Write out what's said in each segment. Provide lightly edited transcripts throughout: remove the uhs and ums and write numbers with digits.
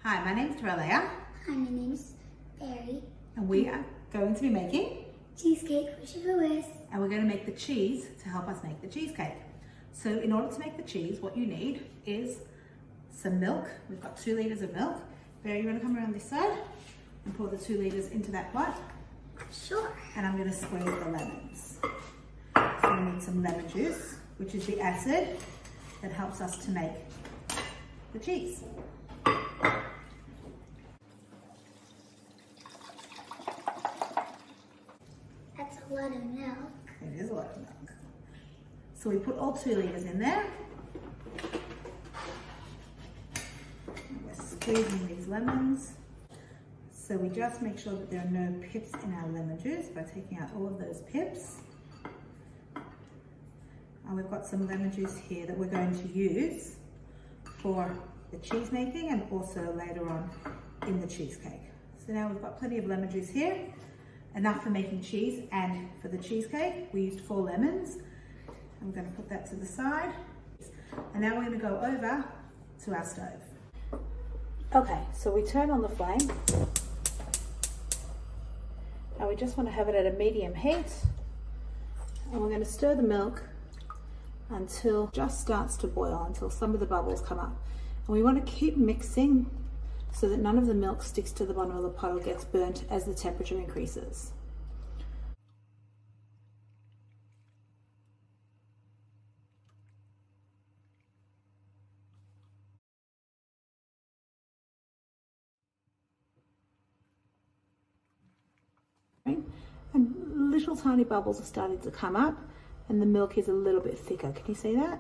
Hi, my name's Torellia. Hi, my name's Barry. And we are going to be making Cheesecake for Sugar With. and we're going to make the cheese to help us make the cheesecake. So in order to make the cheese, what you need is some milk. We've got 2 liters of milk. Barry, you want to come around this side and pour the 2 liters into that pot? Sure. And I'm going to squeeze the lemons. So we need some lemon juice, which is the acid that helps us to make the cheese. That's a lot of milk. It is a lot of milk. So we put all 2 liters in there. We're squeezing these lemons. So we just make sure that there are no pips in our lemon juice by taking out all of those pips. And we've got some lemon juice here that we're going to use for the cheese making and also later on in the cheesecake. So now we've got plenty of lemon juice here, enough for making cheese, and for the cheesecake we used 4 lemons. I'm going to put that to the side. And now we're going to go over to our stove. Okay, so we turn on the flame. Now we just want to have it at a medium heat. And we're going to stir the milk until it just starts to boil, until some of the bubbles come up. And we want to keep mixing so that none of the milk sticks to the bottom of the pot or gets burnt as the temperature increases. And little tiny bubbles are starting to come up and the milk is a little bit thicker. Can you see that?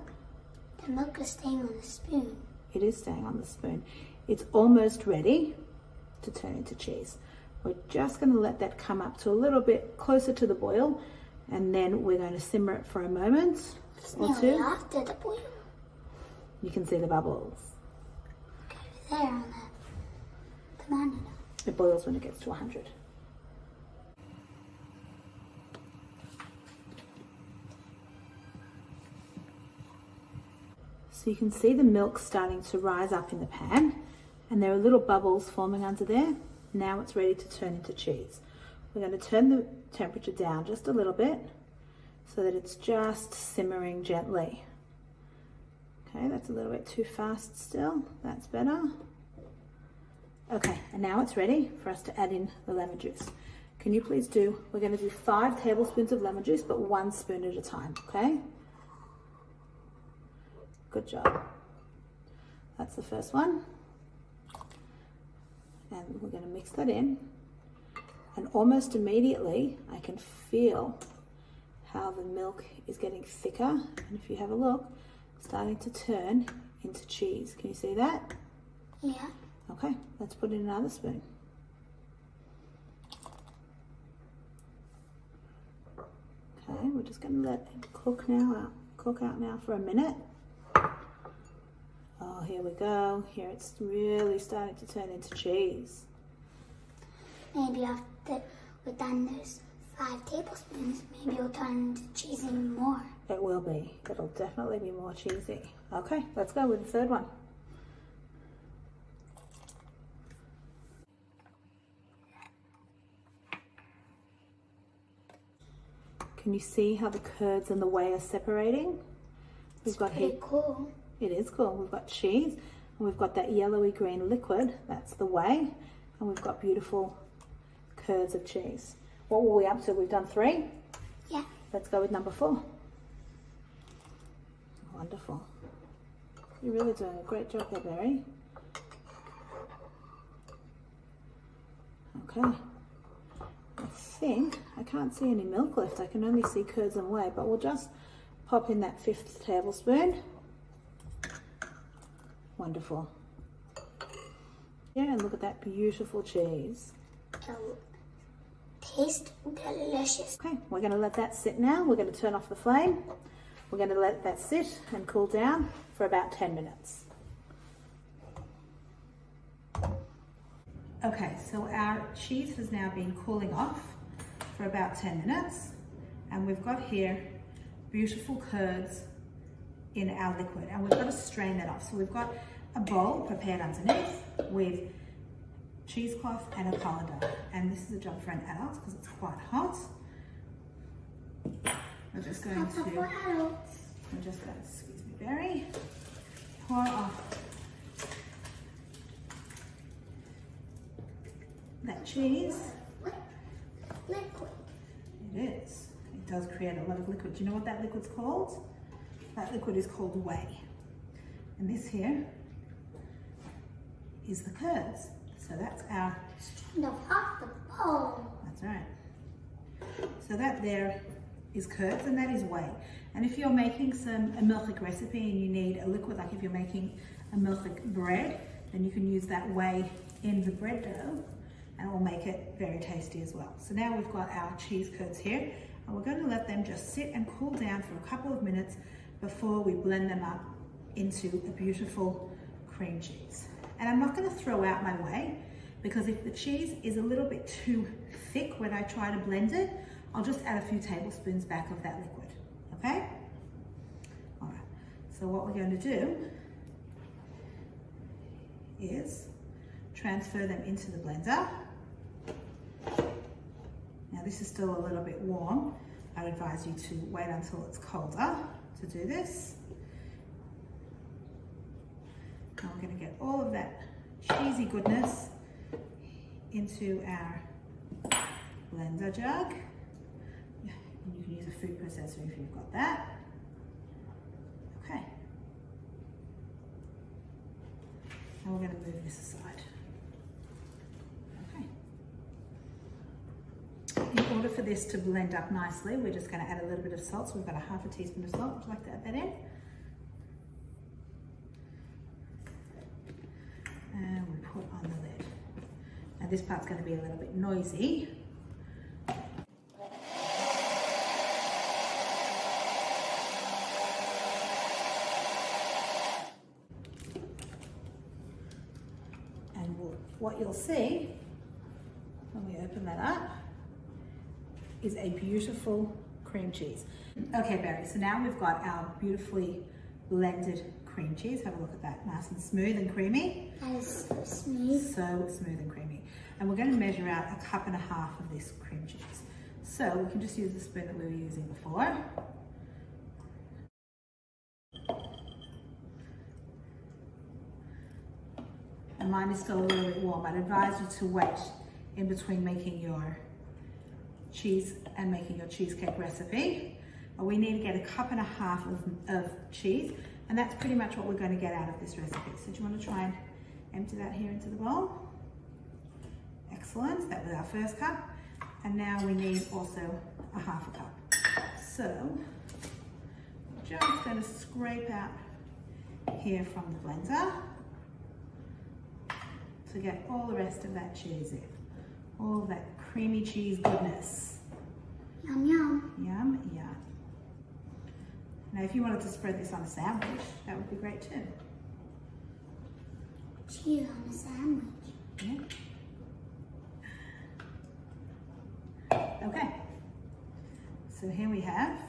The milk is staying on the spoon. It is staying on the spoon. It's almost ready to turn into cheese. We're just going to let that come up to a little bit closer to the boil, and then we're going to simmer it for a moment or two. After the boil. You can see the bubbles. There on the banana. It boils when it gets to 100. So you can see the milk starting to rise up in the pan, and there are little bubbles forming under there. Now it's ready to turn into cheese. We're going to turn the temperature down just a little bit so that it's just simmering gently. Okay, that's a little bit too fast still. That's better. Okay, and now it's ready for us to add in the lemon juice. Can you please we're going to do 5 tablespoons of lemon juice, but 1 spoon at a time, okay? Good job. That's the first one. And we're going to mix that in. And almost immediately, I can feel how the milk is getting thicker. And if you have a look, starting to turn into cheese. Can you see that? Yeah. Okay, let's put in another spoon. Okay, we're just going to let it cook out now for a minute. Oh, here we go. Here it's really starting to turn into cheese. Maybe after we've done those 5 tablespoons, maybe it'll turn into cheese even more. It will be. It'll definitely be more cheesy. Okay, let's go with the third one. Can you see how the curds and the whey are separating? We've got pretty cool. It is cool. We've got cheese and we've got that yellowy green liquid. That's the whey. And we've got beautiful curds of cheese. What were we up to? We've done 3? Yeah. Let's go with number 4. Wonderful. You're really doing a great job there, Barry. Okay. I can't see any milk left. I can only see curds and whey, but we'll just pop in that 5th tablespoon. Wonderful. Yeah, and look at that beautiful cheese. It'll taste delicious. Okay, we're going to let that sit now. We're going to turn off the flame. We're going to let that sit and cool down for about 10 minutes. Okay, so our cheese has now been cooling off for about 10 minutes, and we've got here beautiful curds in our liquid, and we've got to strain that off. So we've got a bowl prepared underneath. with cheesecloth and a colander. And this is a job for an adult because it's quite hot. We're just going to, excuse me, Barry, pour off that cheese. Liquid. It is. It does create a lot of liquid. Do you know what that liquid's called? That liquid is called whey. And this here is the curds. So that's our... Straight off the bowl. That's right. So that there is curds and that is whey. And if you're making a milchik recipe and you need a liquid, like if you're making a milchik bread, then you can use that whey in the bread dough and it will make it very tasty as well. So now we've got our cheese curds here and we're going to let them just sit and cool down for a couple of minutes before we blend them up into a beautiful cream cheese. And I'm not going to throw out my whey because if the cheese is a little bit too thick when I try to blend it, I'll just add a few tablespoons back of that liquid, okay? All right, so what we're going to do is transfer them into the blender. Now this is still a little bit warm. I'd advise you to wait until it's colder to do this. Now we're going to get all of that cheesy goodness into our blender jug. And you can use a food processor if you've got that. Okay. Now we're going to move this aside. Okay. In order for this to blend up nicely, we're just going to add a little bit of salt. So we've got a half a teaspoon of salt. Would you like to add that in? And we put on the lid. Now this part's going to be a little bit noisy. And what you'll see when we open that up is a beautiful cream cheese. Okay, Barry, so now we've got our beautifully blended cream cheese. Have a look at that, nice and smooth and creamy. That is so smooth. So smooth and creamy. And we're going to measure out 1.5 cups of this cream cheese. So we can just use the spoon that we were using before. And mine is still a little bit warm. I'd advise you to wait in between making your cheese and making your cheesecake recipe. We need to get 1.5 cups of cheese, and that's pretty much what we're going to get out of this recipe. So do you want to try and empty that here into the bowl? Excellent, that was our first cup. And now we need also 1/2 cup. So I'm just going to scrape out here from the blender to get all the rest of that cheese in. All that creamy cheese goodness. Yum, yum. Yum, yum. Now if you wanted to spread this on a sandwich, that would be great too. Cheese on a sandwich. Yeah. Okay, so here we have,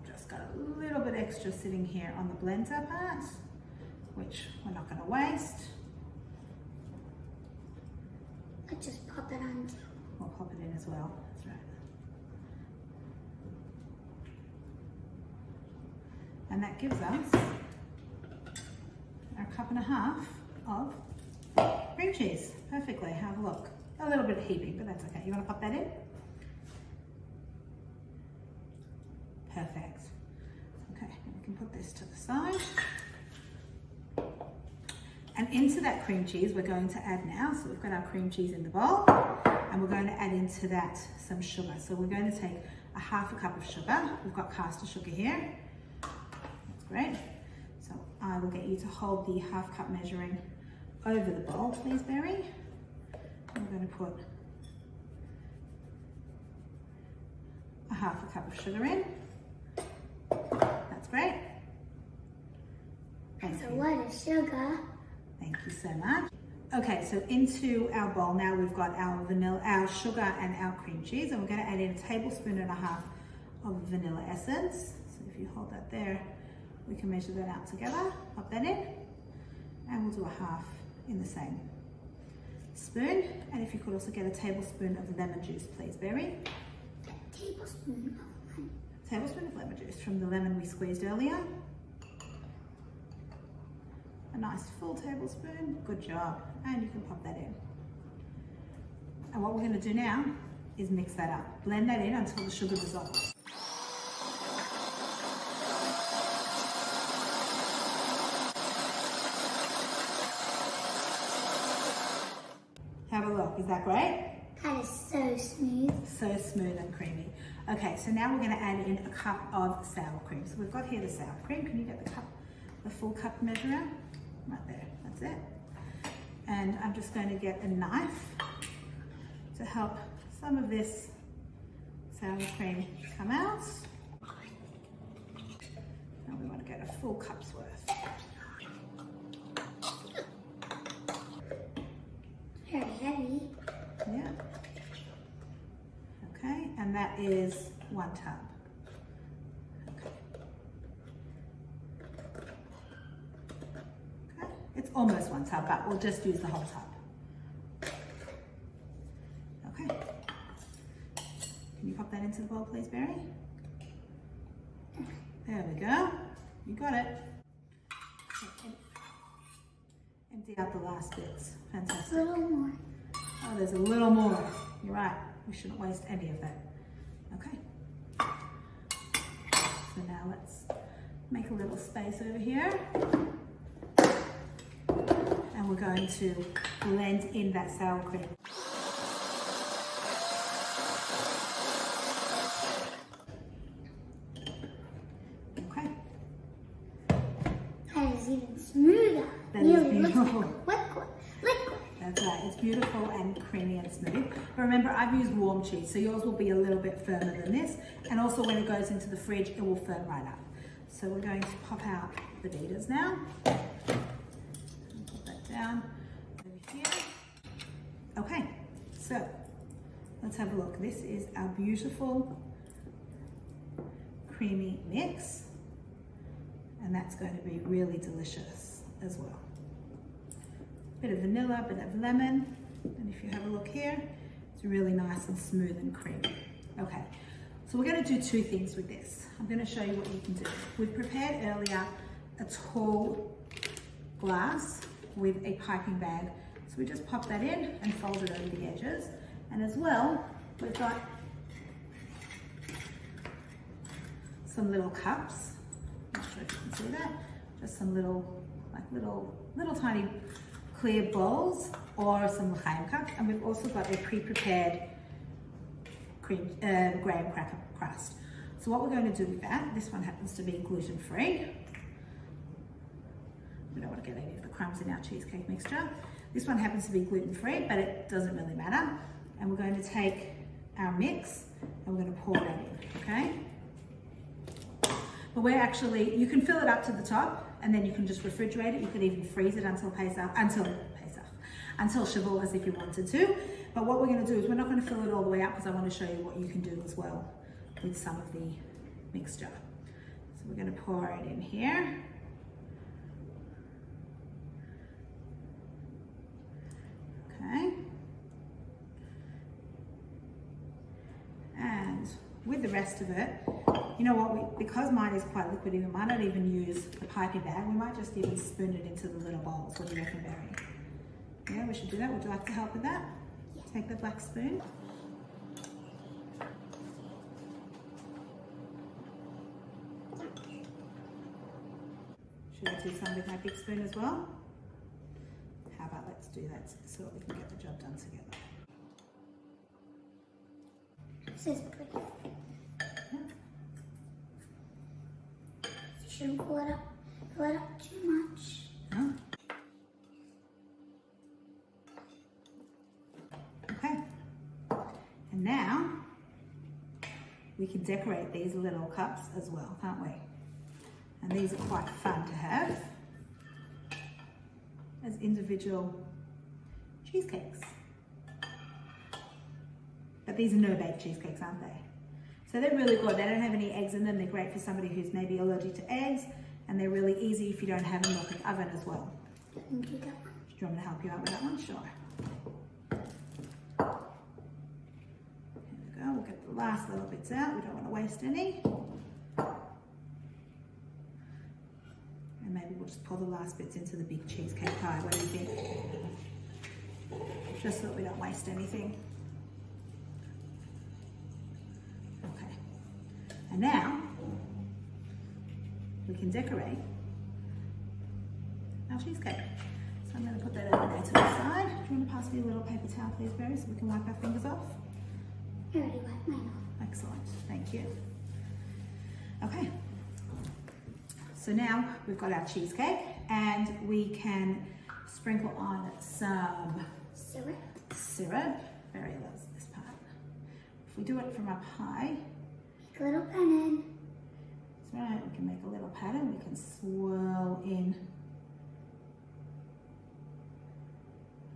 just got a little bit extra sitting here on the blender part, which we're not going to waste. I just pop it on too. We'll pop it in as well, that's right. And that gives us our 1.5 cups of cream cheese. Perfectly, have a look. A little bit heaping, but that's okay. You want to pop that in? Perfect. Okay, we can put this to the side. And into that cream cheese we're going to add now, so we've got our cream cheese in the bowl, and we're going to add into that some sugar. So we're going to take 1/2 cup of sugar. We've got caster sugar here. That's great. So I will get you to hold the 1/2 cup measuring over the bowl, please, Barry. I'm going to put 1/2 cup of sugar in. That's great. That's a lot of sugar. Thank you so much. Okay, so into our bowl now we've got our vanilla, our sugar and our cream cheese, and we're going to add in 1.5 tablespoons of vanilla essence. So if you hold that there, we can measure that out together, pop that in, and we'll do a half in the same spoon. And if you could also get a tablespoon of lemon juice, please, Berry. Tablespoon of lemon. Tablespoon of lemon juice from the lemon we squeezed earlier. A nice full tablespoon, good job. And you can pop that in. And what we're going to do now is mix that up. Blend that in until the sugar dissolves. Have a look, is that great? That is so smooth. So smooth and creamy. Okay, so now we're going to add in a cup of sour cream. So we've got here the sour cream. Can you get the cup, the full cup measure? Right there, that's it. And I'm just going to get a knife to help some of this sour cream come out. Now we want to get a full cup's worth. Very heavy. Yeah. Okay, and that is 1 tub. Okay. Okay, it's almost 1 tub, but we'll just use the whole tub. Okay. Can you pop that into the bowl, please, Berry? There we go. You got it. Okay. Empty out the last bits. Fantastic. A little more. Oh, there's a little more. You're right. We shouldn't waste any of that. Okay. So now let's make a little space over here. And we're going to blend in that sour cream. Okay. That is even smoother. That is Nearly looks beautiful. like liquid. Liquid. That's right, it's beautiful and creamy and smooth. But remember, I've used warm cheese, so yours will be a little bit firmer than this. And also when it goes into the fridge, it will firm right up. So we're going to pop out the beaters now. Put that down over here. Okay, so let's have a look. This is our beautiful creamy mix. And that's going to be really delicious as well. Bit of vanilla, bit of lemon, and if you have a look here, it's really nice and smooth and creamy. Okay, so we're going to do 2 things with this. I'm going to show you what you can do. We prepared earlier a tall glass with a piping bag, so we just pop that in and fold it over the edges. And as well, we've got some little cups. I'm not sure if you can see that. Just some little tiny clear bowls or some l'chaim cups, and we've also got a pre-prepared graham cracker crust. So what we're going to do with that, this one happens to be gluten-free. We don't want to get any of the crumbs in our cheesecake mixture. This one happens to be gluten-free, but it doesn't really matter. And we're going to take our mix and we're going to pour that in, okay? But we're actually, you can fill it up to the top and then you can just refrigerate it. You could even freeze it until Shavuos if you wanted to. But what we're going to do is we're not going to fill it all the way up because I want to show you what you can do as well with some of the mixture. So we're going to pour it in here. Okay. And with the rest of it, you know what, because mine is quite liquidy, we might not even use the piping bag. We might just even spoon it into the little bowls. What do you reckon, Berry? Yeah, we should do that. Would you like to help with that? Yeah. Take the black spoon. Should I do some with my big spoon as well? How about let's do that so that we can get the job done together. This is pretty. Shouldn't pull it up too much. Huh? Okay. And now we can decorate these little cups as well, can't we? And these are quite fun to have as individual cheesecakes. But these are no-bake cheesecakes, aren't they? So they're really good. They don't have any eggs in them. They're great for somebody who's maybe allergic to eggs. And they're really easy if you don't have a milking oven as well. Let me do that one. Do you want me to help you out with that one? Sure. Here we go. We'll get the last little bits out. We don't want to waste any. And maybe we'll just pour the last bits into the big cheesecake pie. What do you think? Just so that we don't waste anything. Okay. And now we can decorate our cheesecake. So I'm going to put that over there to the side. Do you want to pass me a little paper towel, please, Berry, so we can wipe our fingers off? I already wiped mine off. Excellent, thank you. Okay, so now we've got our cheesecake and we can sprinkle on some syrup. Berry loves this part. If we do it from up high, Make a little pattern. that's right, we can make a little pattern. We can swirl in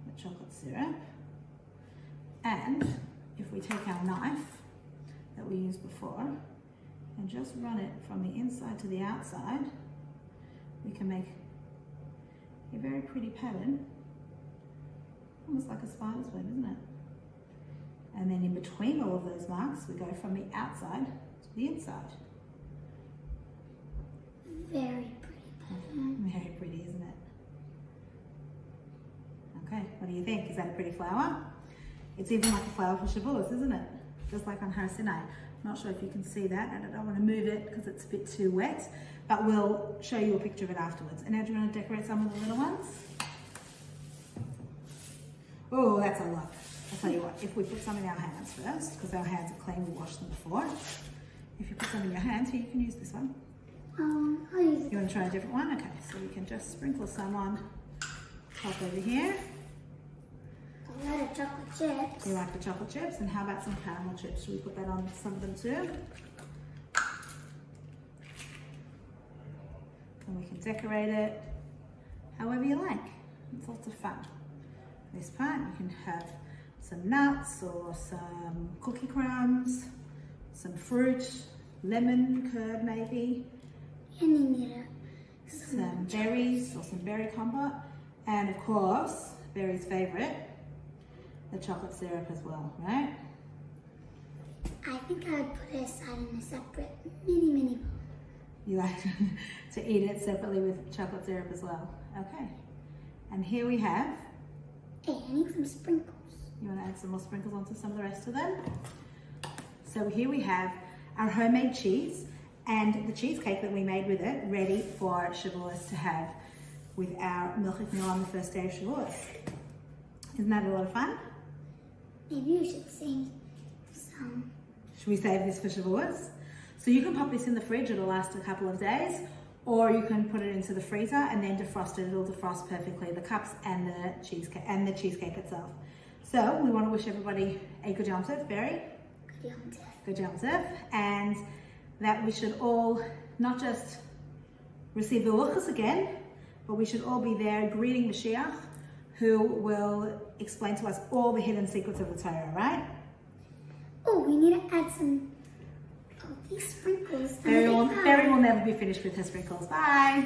the chocolate syrup. And if we take our knife that we used before and just run it from the inside to the outside, we can make a very pretty pattern, almost like a spider's web, isn't it? And then in between all of those marks, we go from the outside to the inside. Very pretty pattern. Very pretty, isn't it? Okay, what do you think? Is that a pretty flower? It's even like a flower for Shavuos, isn't it? Just like on Har Sinai. I'm not sure if you can see that, and I don't want to move it because it's a bit too wet, but we'll show you a picture of it afterwards. And now do you want to decorate some of the little ones? Oh, that's a lot. I'll tell you what, if we put some in our hands first, because our hands are clean, we washed them before. If you put some in your hands, here you can use this one. I'll use it. You want to try a different one? Okay, so we can just sprinkle some on top over here. A lot of chocolate chips. You like the chocolate chips? And how about some caramel chips? Should we put that on some of them too? And we can decorate it however you like. It's lots of fun. This part, you can have some nuts or some cookie crumbs, some fruit, lemon curd maybe, And you need some berries or some berry compote, and of course, Berry's favorite, the chocolate syrup as well, right? I think I would put it aside in a separate mini bowl. You like to eat it separately with chocolate syrup as well. Okay. And here we have, Hey, I need some sprinkles. you want to add some more sprinkles onto some of the rest of them? So here we have our homemade cheese and the cheesecake that we made with it ready for Shavuos to have with our milchik meal on the first day of Shavuos. Isn't that a lot of fun? Maybe you should save some. Should we save this for Shavuos? So you can pop this in the fridge, it'll last a couple of days, or you can put it into the freezer and then defrost it. It'll defrost perfectly, the cups and the cheesecake itself. So we want to wish everybody a good Yom Tov, Berry. Good Yom Tov. Good Yom Tov, and that we should all not just receive the luchos again, but we should all be there greeting Mashiach, who will explain to us all the hidden secrets of the Torah, right? Oh, we need to add some of these sprinkles. Berry will never be finished with her sprinkles. Bye.